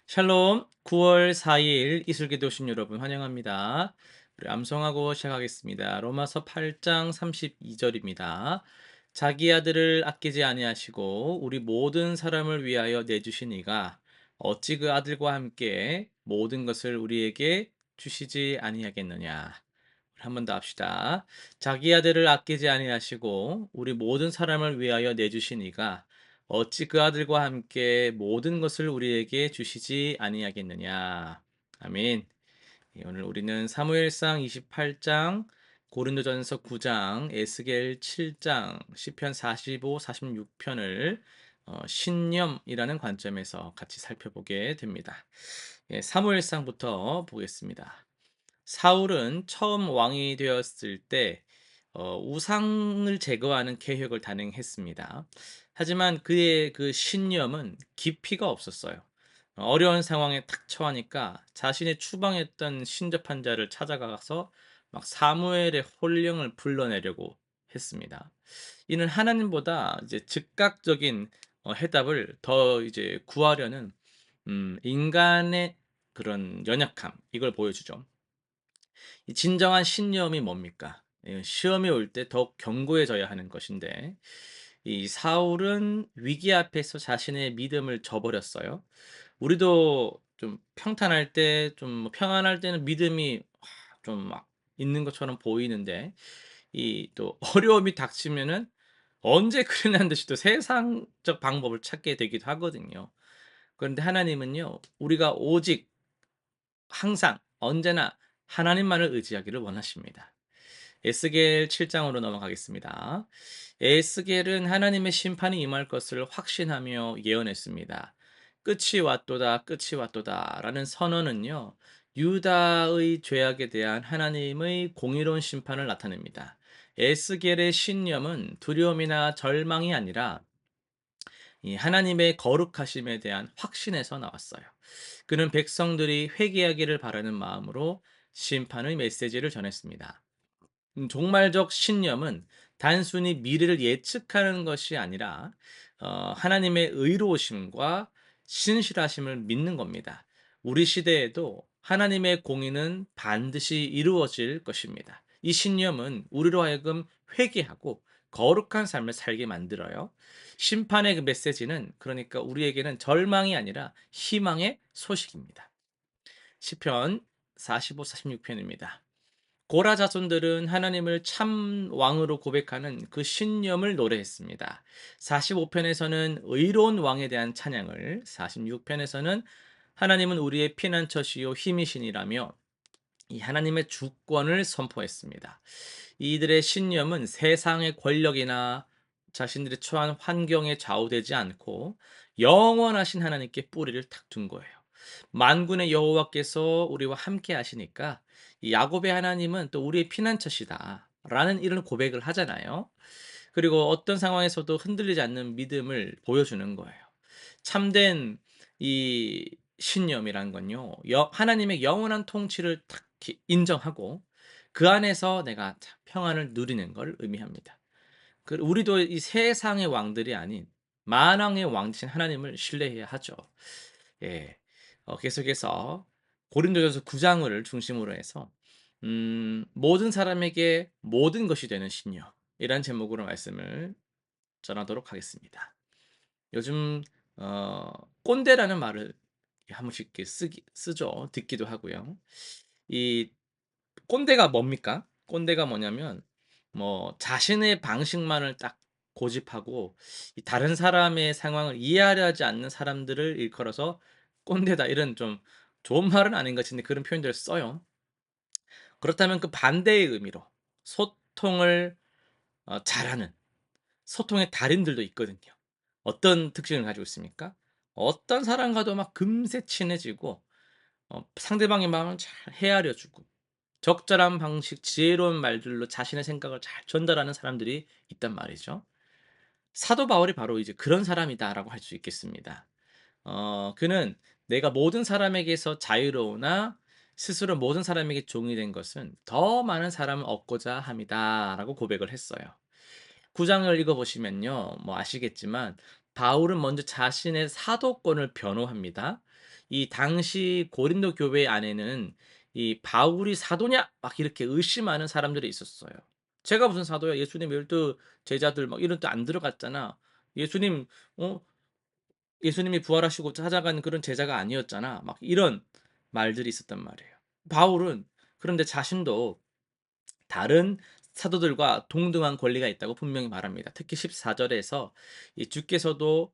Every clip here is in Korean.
샬롬, 9월 4일 이슬기도 오신 여러분 환영합니다. 우리 암송하고 시작하겠습니다. 로마서 8장 32절입니다. 자기 아들을 아끼지 아니하시고 우리 모든 사람을 위하여 내주신 이가 어찌 그 아들과 함께 모든 것을 우리에게 주시지 아니하겠느냐. 한 번 더 합시다. 자기 아들을 아끼지 아니하시고 우리 모든 사람을 위하여 내주신 이가 어찌 그 아들과 함께 모든 것을 우리에게 주시지 아니하겠느냐. 아멘. 오늘 우리는 사무엘상 28장, 고린도전서 9장, 에스겔 7장, 시편 45, 46편을 신념이라는 관점에서 같이 살펴보게 됩니다. 사무엘상부터 보겠습니다. 사울은 처음 왕이 되었을 때 우상을 제거하는 계획을 단행했습니다. 하지만 그의 그 신념은 깊이가 없었어요. 어려운 상황에 탁 처하니까 자신의 추방했던 신접한 자를 찾아가서 막 사무엘의 혼령을 불러내려고 했습니다. 이는 하나님보다 이제 즉각적인 해답을 더 이제 구하려는 인간의 그런 연약함 이걸 보여주죠. 이 진정한 신념이 뭡니까? 시험이 올 때 더욱 견고해져야 하는 것인데 이 사울은 위기 앞에서 자신의 믿음을 저버렸어요. 우리도 좀 평탄할 때, 좀 평안할 때는 믿음이 좀 막 있는 것처럼 보이는데 이 또 어려움이 닥치면은 언제 그러냐는 듯이 또 세상적 방법을 찾게 되기도 하거든요. 그런데 하나님은요, 우리가 오직 항상 언제나 하나님만을 의지하기를 원하십니다. 에스겔 7장으로 넘어가겠습니다. 에스겔은 하나님의 심판이 임할 것을 확신하며 예언했습니다. 끝이 왔도다, 끝이 왔도다 라는 선언은요, 유다의 죄악에 대한 하나님의 공의로운 심판을 나타냅니다. 에스겔의 신념은 두려움이나 절망이 아니라 이 하나님의 거룩하심에 대한 확신에서 나왔어요. 그는 백성들이 회개하기를 바라는 마음으로 심판의 메시지를 전했습니다. 종말적 신념은 단순히 미래를 예측하는 것이 아니라 하나님의 의로우심과 신실하심을 믿는 겁니다. 우리 시대에도 하나님의 공의는 반드시 이루어질 것입니다. 이 신념은 우리로 하여금 회개하고 거룩한 삶을 살게 만들어요. 심판의 그 메시지는 그러니까 우리에게는 절망이 아니라 희망의 소식입니다. 시편 45, 46편입니다. 고라 자손들은 하나님을 참 왕으로 고백하는 그 신념을 노래했습니다. 45편에서는 의로운 왕에 대한 찬양을, 46편에서는 하나님은 우리의 피난처시요 힘이시니라며 이 하나님의 주권을 선포했습니다. 이들의 신념은 세상의 권력이나 자신들이 처한 환경에 좌우되지 않고 영원하신 하나님께 뿌리를 탁 둔 거예요. 만군의 여호와께서 우리와 함께 하시니까 이 야곱의 하나님은 또 우리의 피난처시다라는 이런 고백을 하잖아요. 그리고 어떤 상황에서도 흔들리지 않는 믿음을 보여주는 거예요. 참된 이 신념이란 건요. 하나님의 영원한 통치를 딱 인정하고 그 안에서 내가 참 평안을 누리는 걸 의미합니다. 우리도 이 세상의 왕들이 아닌 만왕의 왕이신 하나님을 신뢰해야 하죠. 예. 계속해서 고린도전서 9장을 중심으로 해서 모든 사람에게 모든 것이 되는 신념이란 제목으로 말씀을 전하도록 하겠습니다. 요즘 어 꼰대라는 말을 한 번씩 이렇게 쓰죠. 듣기도 하고요. 이 꼰대가 뭡니까? 꼰대가 뭐냐면 뭐 자신의 방식만을 딱 고집하고 이 다른 사람의 상황을 이해하려 하지 않는 사람들을 일컬어서 꼰대다 이런 좀 좋은 말은 아닌 것 같은데 그런 표현들을 써요. 그렇다면 그 반대의 의미로 소통을 잘하는 소통의 달인들도 있거든요. 어떤 특징을 가지고 있습니까? 어떤 사람과도 막 금세 친해지고 상대방의 마음을 잘 헤아려 주고 적절한 방식, 지혜로운 말들로 자신의 생각을 잘 전달하는 사람들이 있단 말이죠. 사도 바울이 바로 이제 그런 사람이다라고 할 수 있겠습니다. 그는 내가 모든 사람에게서 자유로우나 스스로 모든 사람에게 종이 된 것은 더 많은 사람을 얻고자 함이다라고 고백을 했어요. 9장을 읽어보시면요, 뭐 아시겠지만 바울은 먼저 자신의 사도권을 변호합니다. 이 당시 고린도 교회 안에는 이 "바울이 사도냐?" 막 이렇게 의심하는 사람들이 있었어요. "제가 무슨 사도야? 예수님 12 제자들 막 이런 데 안 들어갔잖아. 예수님 어 예수님이 부활하시고 찾아간 그런 제자가 아니었잖아." 막 이런 말들이 있었단 말이에요. 바울은 그런데 자신도 다른 사도들과 동등한 권리가 있다고 분명히 말합니다. 특히 14 절에서 이 "주께서도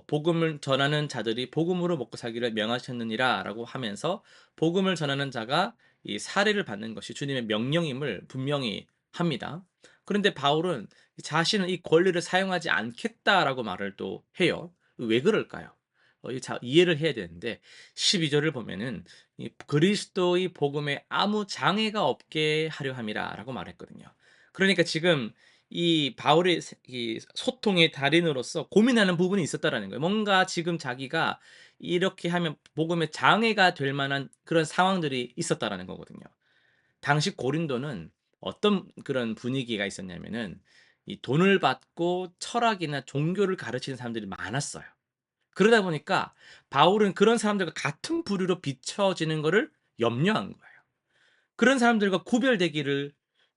복음을 전하는 자들이 복음으로 먹고 살기를 명하셨느니라."라고 하면서 복음을 전하는 자가 이 살해를 받는 것이 주님의 명령임을 분명히 합니다. 그런데 바울은 자신은 "이 권리를 사용하지 않겠다."라고 말을 또 해요. 왜 그럴까요? 이 자 이해를 해야 되는데 12 절을 보면은 이 "그리스도의 복음에 아무 장애가 없게 하려 함이라."라고 말했거든요. 그러니까 지금 이 바울의 이 소통의 달인으로서 고민하는 부분이 있었다라는 거예요. 뭔가 지금 자기가 이렇게 하면 복음에 장애가 될 만한 그런 상황들이 있었다라는 거거든요. 당시 고린도는 어떤 그런 분위기가 있었냐면은 이 돈을 받고 철학이나 종교를 가르치는 사람들이 많았어요. 그러다 보니까 바울은 그런 사람들과 같은 부류로 비춰지는 거를 염려한 거예요. 그런 사람들과 구별되기를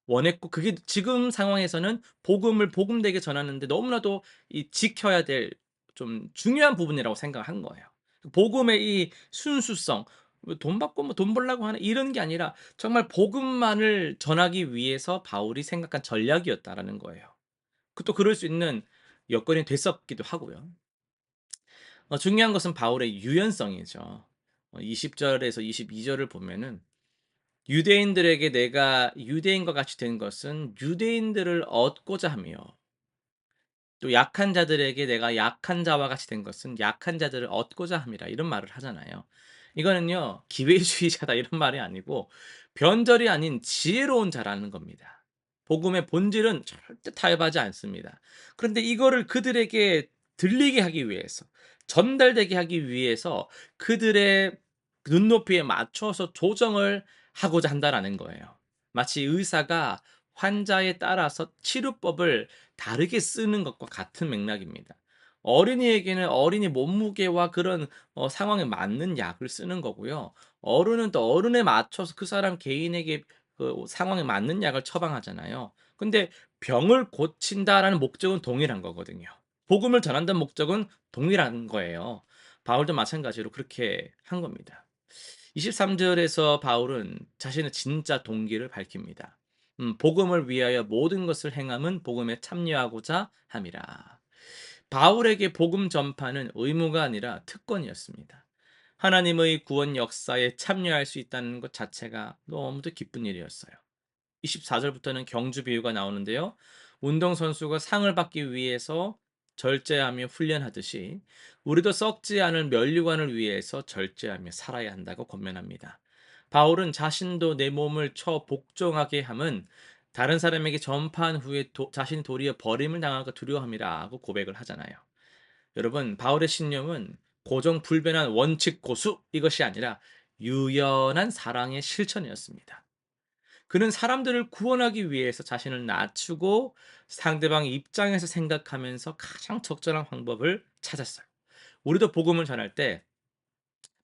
원했고, 그게 지금 상황에서는 복음을 복음되게 전하는데 너무나도 이 지켜야 될 좀 중요한 부분이라고 생각을 한 거예요. 복음의 이 순수성, 뭐 돈 받고 뭐 돈 벌라고 하는 이런 게 아니라 정말 복음만을 전하기 위해서 바울이 생각한 전략이었다라는 거예요. 그 또 그럴 수 있는 여건이 됐었기도 하고요. 중요한 것은 바울의 유연성이죠. 20 절에서 22 절을 보면은 "유대인들에게 내가 유대인과 같이 된 것은 유대인들을 얻고자 하며, 또 약한 자들에게 내가 약한 자와 같이 된 것은 약한 자들을 얻고자 함이라." 이런 말을 하잖아요. 이거는요, 기회주의자다 이런 말이 아니고 변절이 아닌 지혜로운 자라는 겁니다. 복음의 본질은 절대 타협하지 않습니다. 그런데 이거를 그들에게 들리게 하기 위해서, 전달되게 하기 위해서 그들의 눈높이에 맞춰서 조정을 하고자 한다라는 거예요. 마치 의사가 환자에 따라서 치료법을 다르게 쓰는 것과 같은 맥락입니다. 어린이에게는 어린이 몸무게와 그런 상황에 맞는 약을 쓰는 거고요. 어른은 또 어른에 맞춰서 그 사람 개인에게 그 상황에 맞는 약을 처방하잖아요. 근데 병을 고친다라는 목적은 동일한 거거든요. 복음을 전한다는 목적은 동일한 거예요. 바울도 마찬가지로 그렇게 한 겁니다. 23 절에서 바울은 자신의 진짜 동기를 밝힙니다. 복음을 위하여 모든 것을 행함은 복음에 참여하고자 함이라. 바울에게 복음 전파는 의무가 아니라 특권이었습니다. 하나님의 구원 역사에 참여할 수 있다는 것 자체가 너무도 기쁜 일이었어요. 24 절부터는 경주 비유가 나오는데요. 운동선수가 상을 받기 위해서 절제하며 훈련하듯이 우리도 썩지 않을 면류관을 위해서 절제하며 살아야 한다고 권면합니다. 바울은 자신도 내 몸을 처 복종하게 함은 다른 사람에게 전파한 후에 자신이 도리어 버림을 당할까 두려워함이라고 고백을 하잖아요. 여러분, 바울의 신념은 고정불변한 원칙 고수 이것이 아니라 유연한 사랑의 실천이었습니다. 그는 사람들을 구원하기 위해서 자신을 낮추고 상대방의 입장에서 생각하면서 가장 적절한 방법을 찾았어요. 우리도 복음을 전할 때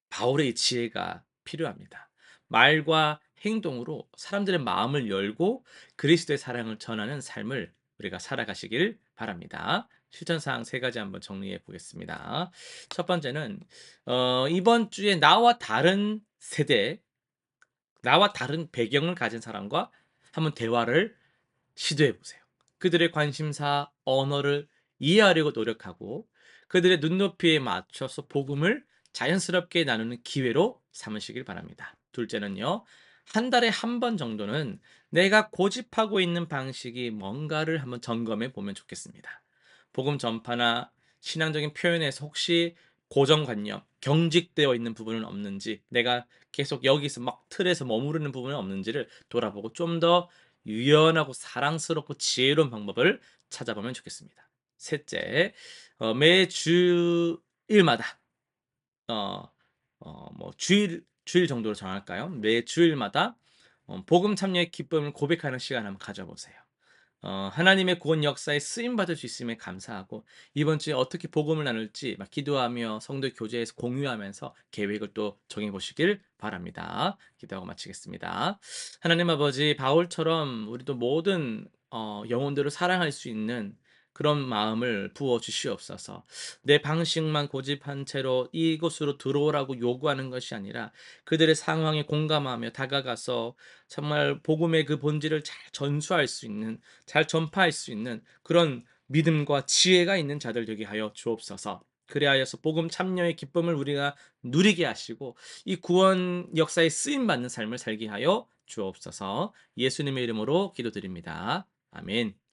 바울의 이 지혜가 필요합니다. 말과 행동으로 사람들의 마음을 열고 그리스도의 사랑을 전하는 삶을 우리가 살아가시길 바랍니다. 실천 사항 세 가지 한번 정리해 보겠습니다. 첫 번째는 이번 주에 나와 다른 세대, 나와 다른 배경을 가진 사람과 한번 대화를 시도해 보세요. 그들의 관심사, 언어를 이해하려고 노력하고 그들의 눈높이에 맞춰서 복음을 자연스럽게 나누는 기회로 삼으시길 바랍니다. 둘째는요. 한 달에 한 번 정도는 내가 고집하고 있는 방식이 뭔가를 한번 점검해 보면 좋겠습니다. 복음 전파나 신앙적인 표현에서 혹시 고정관념, 경직되어 있는 부분은 없는지, 내가 계속 여기서 막 틀에서 머무르는 부분은 없는지를 돌아보고 좀 더 유연하고 사랑스럽고 지혜로운 방법을 찾아보면 좋겠습니다. 셋째, 매주일마다 어 뭐 주일 정도로 정할까요? 매 주일마다 복음 참여의 기쁨을 고백하는 시간 한번 가져 보세요. 하나님의 구원 역사에 쓰임 받을 수 있음에 감사하고 이번 주에 어떻게 복음을 나눌지 막 기도하며 성도 교제에서 공유하면서 계획을 또 정해 보시길 바랍니다. 기도하고 마치겠습니다. 하나님 아버지 바울처럼 우리도 모든 영혼들을 사랑할 수 있는 그런 마음을 부어 주시옵소서. 내 방식만 고집한 채로 이곳으로 들어오라고 요구하는 것이 아니라 그들의 상황에 공감하며 다가가서 정말 복음의 그 본질을 잘 전수할 수 있는, 잘 전파할 수 있는 그런 믿음과 지혜가 있는 자들 되게 하여 주옵소서. 그리하여서 복음 참여의 기쁨을 우리가 누리게 하시고 이 구원 역사에 쓰임 받는 삶을 살게 하여 주옵소서. 예수님의 이름으로 기도드립니다. 아멘.